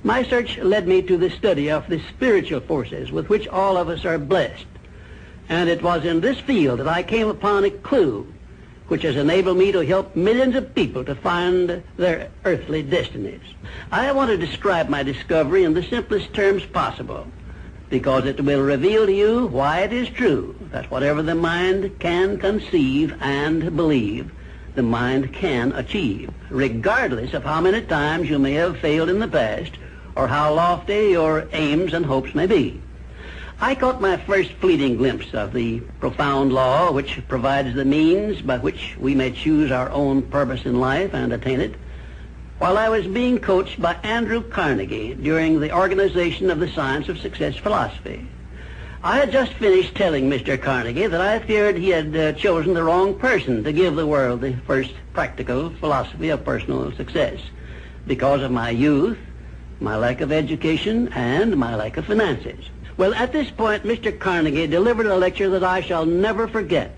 My search led me to the study of the spiritual forces with which all of us are blessed. And it was in this field that I came upon a clue which has enabled me to help millions of people to find their earthly destinies. I want to describe my discovery in the simplest terms possible, because it will reveal to you why it is true that whatever the mind can conceive and believe, the mind can achieve, regardless of how many times you may have failed in the past or how lofty your aims and hopes may be. I caught my first fleeting glimpse of the profound law which provides the means by which we may choose our own purpose in life and attain it, while I was being coached by Andrew Carnegie during the organization of the Science of Success philosophy. I had just finished telling Mr. Carnegie that I feared he had chosen the wrong person to give the world the first practical philosophy of personal success because of my youth, my lack of education, and my lack of finances. Well, at this point, Mr. Carnegie delivered a lecture that I shall never forget,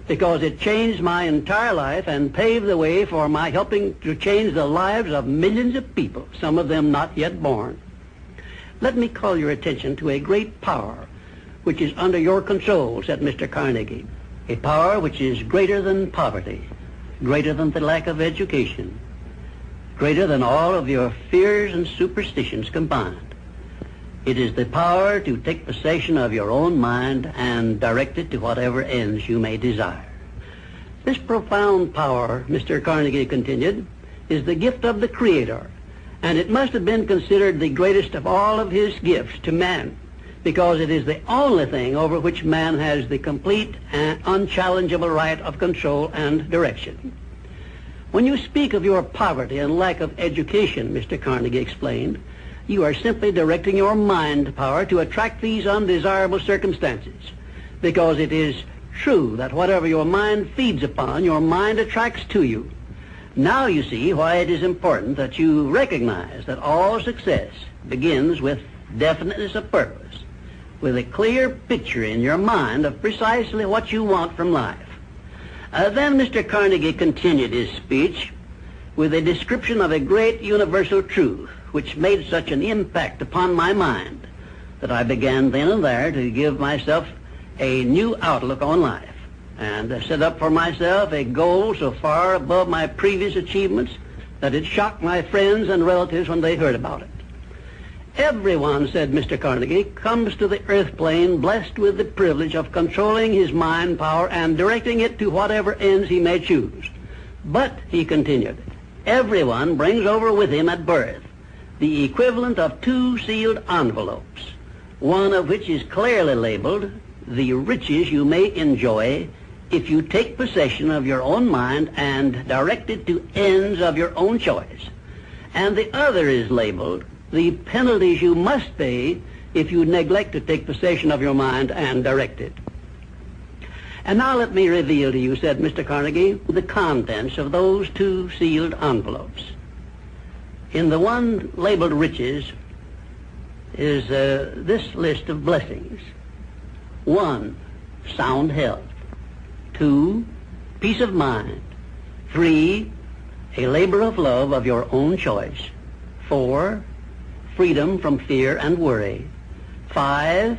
because it changed my entire life and paved the way for my helping to change the lives of millions of people, some of them not yet born. Let me call your attention to a great power which is under your control, said Mr. Carnegie, a power which is greater than poverty, greater than the lack of education, greater than all of your fears and superstitions combined. It is the power to take possession of your own mind and direct it to whatever ends you may desire. This profound power, Mr. Carnegie continued, is the gift of the Creator, and it must have been considered the greatest of all of his gifts to man, because it is the only thing over which man has the complete and unchallengeable right of control and direction. When you speak of your poverty and lack of education, Mr. Carnegie explained, you are simply directing your mind power to attract these undesirable circumstances, because it is true that whatever your mind feeds upon, your mind attracts to you. Now you see why it is important that you recognize that all success begins with definiteness of purpose, with a clear picture in your mind of precisely what you want from life. Then Mr. Carnegie continued his speech with a description of a great universal truth which made such an impact upon my mind that I began then and there to give myself a new outlook on life and set up for myself a goal so far above my previous achievements that it shocked my friends and relatives when they heard about it. Everyone, said Mr. Carnegie, comes to the earth plane blessed with the privilege of controlling his mind power and directing it to whatever ends he may choose. But, he continued, everyone brings over with him at birth the equivalent of 2 sealed envelopes, one of which is clearly labeled, the riches you may enjoy if you take possession of your own mind and direct it to ends of your own choice. And the other is labeled, the penalties you must pay if you neglect to take possession of your mind and direct it. And now let me reveal to you, said Mr. Carnegie, the contents of those 2 sealed envelopes. In the one labeled riches is this list of blessings. 1, sound health. 2, peace of mind. 3, a labor of love of your own choice. 4, freedom from fear and worry. 5,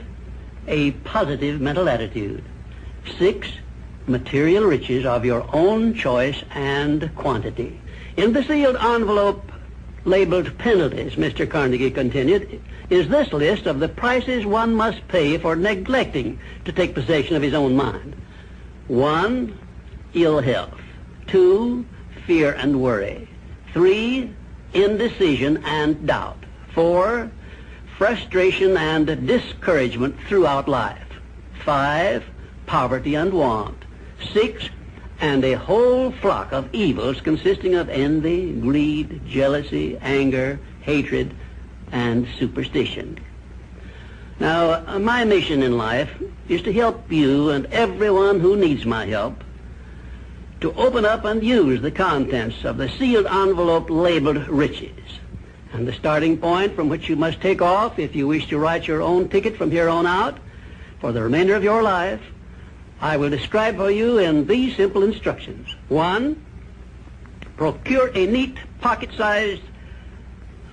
a positive mental attitude. 6, material riches of your own choice and quantity. In the sealed envelope labeled penalties, Mr. Carnegie continued, is this list of the prices one must pay for neglecting to take possession of his own mind. 1, ill health. 2, fear and worry. 3, indecision and doubt. 4, frustration and discouragement throughout life. 5, poverty and want. 6, and a whole flock of evils consisting of envy, greed, jealousy, anger, hatred, and superstition. Now, my mission in life is to help you and everyone who needs my help to open up and use the contents of the sealed envelope labeled riches. And the starting point from which you must take off if you wish to write your own ticket from here on out for the remainder of your life, I will describe for you in these simple instructions. 1, procure a neat pocket-sized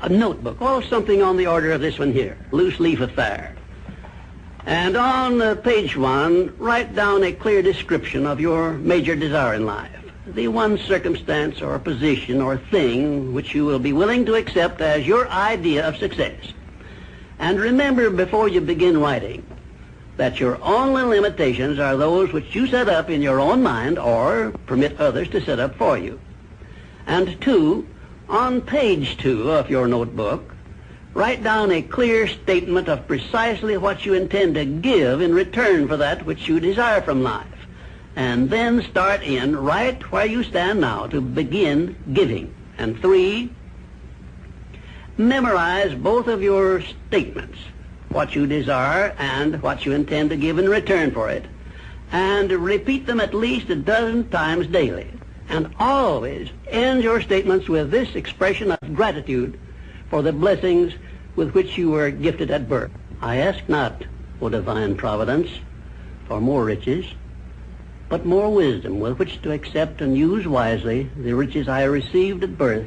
a notebook, or something on the order of this one here, loose leaf affair. And on page 1, write down a clear description of your major desire in life, the one circumstance or position or thing which you will be willing to accept as your idea of success. And remember before you begin writing that your only limitations are those which you set up in your own mind or permit others to set up for you. And 2, on page 2 of your notebook, write down a clear statement of precisely what you intend to give in return for that which you desire from life. And then start in right where you stand now to begin giving. And 3, memorize both of your statements, what you desire and what you intend to give in return for it, and repeat them at least a dozen times daily. And always end your statements with this expression of gratitude for the blessings with which you were gifted at birth. I ask not, O divine providence, for more riches, but more wisdom with which to accept and use wisely the riches I received at birth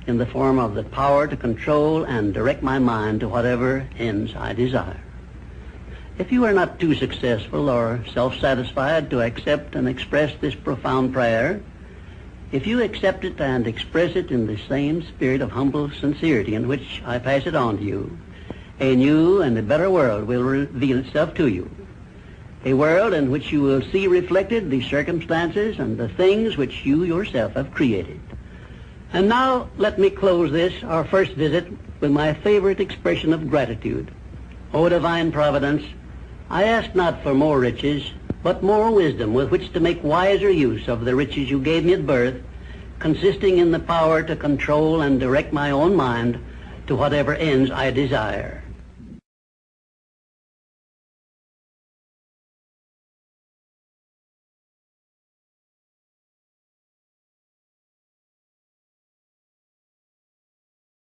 in the form of the power to control and direct my mind to whatever ends I desire. If you are not too successful or self-satisfied to accept and express this profound prayer, if you accept it and express it in the same spirit of humble sincerity in which I pass it on to you, a new and a better world will reveal itself to you. A world in which you will see reflected the circumstances and the things which you yourself have created. And now let me close this, our first visit, with my favorite expression of gratitude. O divine providence, I ask not for more riches, but more wisdom with which to make wiser use of the riches you gave me at birth, consisting in the power to control and direct my own mind to whatever ends I desire.